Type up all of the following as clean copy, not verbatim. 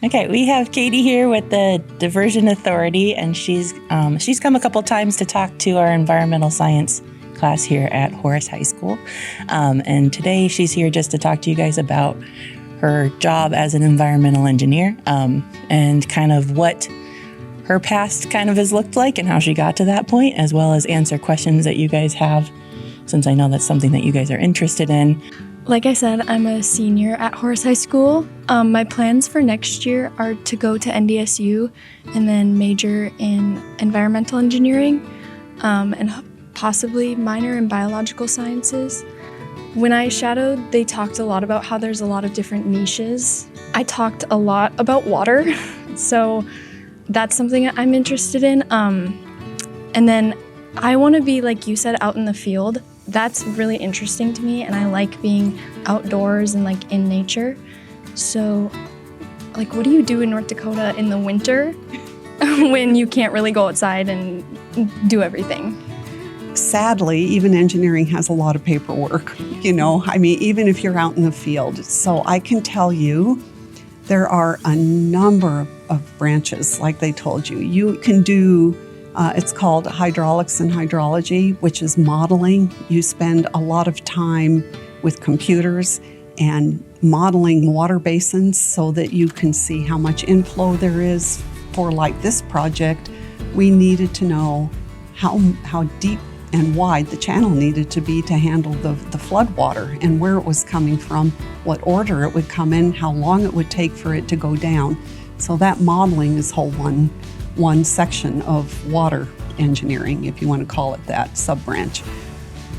Okay, we have Katie here with the Diversion Authority, and she's come a couple times to talk to our environmental science class here at Horace High School. And today she's here just to talk to you guys about her job as an environmental engineer, and kind of what her past kind of has looked like and how she got to that point, as well as answer questions that you guys have, since I know that's something that you guys are interested in. Like I said, I'm a senior at Horace High School. My plans for next year are to go to NDSU and then major in environmental engineering, and possibly minor in biological sciences. When I shadowed, they talked a lot about how there's a lot of different niches. I talked a lot about water, so that's something I'm interested in. And then I want to be, like you said, out in the field. That's really interesting to me, and I like being outdoors and like in nature. So, like, what do you do in North Dakota in the winter when you can't really go outside and do everything? Sadly, even engineering has a lot of paperwork, even if you're out in the field. So I can tell you there are a number of branches, like they told you. You can do it's called hydraulics and hydrology, which is modeling. You spend a lot of time with computers and modeling water basins so that you can see how much inflow there is. For like this project, we needed to know how deep and wide the channel needed to be to handle the flood water and where it was coming from, what order it would come in, how long it would take for it to go down. So that modeling is whole one section of water engineering, if you want to call it that, sub-branch.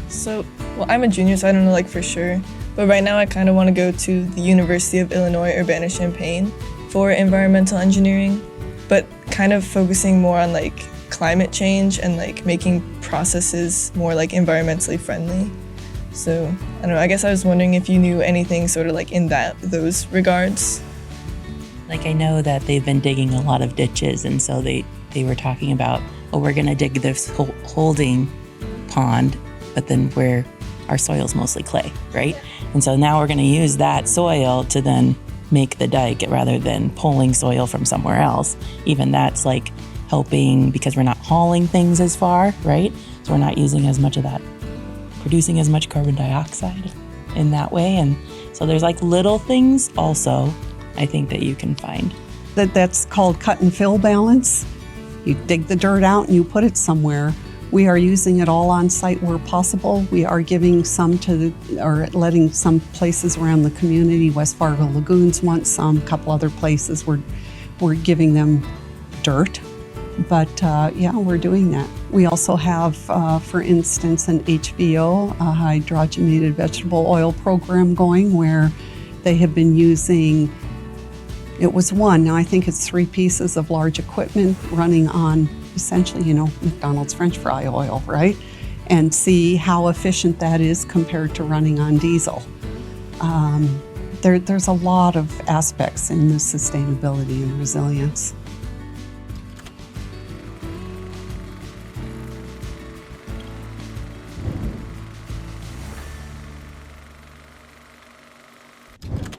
So, I'm a junior, so I don't know for sure. But right now I kind of want to go to the University of Illinois Urbana-Champaign for environmental engineering, but kind of focusing more on climate change and making processes more environmentally friendly. So, I don't know, I guess I was wondering if you knew anything sort of in those regards. I know that they've been digging a lot of ditches, and so they were talking about, we're going to dig this holding pond, but then where our soil's mostly clay, right? And so now we're going to use that soil to then make the dike rather than pulling soil from somewhere else. Even that's helping because we're not hauling things as far, right? So we're not using as much of that, producing as much carbon dioxide in that way. And so there's little things also, I think, that you can find. That's called cut and fill balance. You dig the dirt out and you put it somewhere. We are using it all on site where possible. We are giving some or letting some places around the community. West Fargo Lagoons want some, a couple other places we're giving them dirt. But we're doing that. We also have, for instance, an HVO, a hydrogenated vegetable oil program going where they have been using, it was one, now I think it's 3 pieces of large equipment running on essentially, McDonald's French fry oil, right? And see how efficient that is compared to running on diesel. There's a lot of aspects in the sustainability and resilience.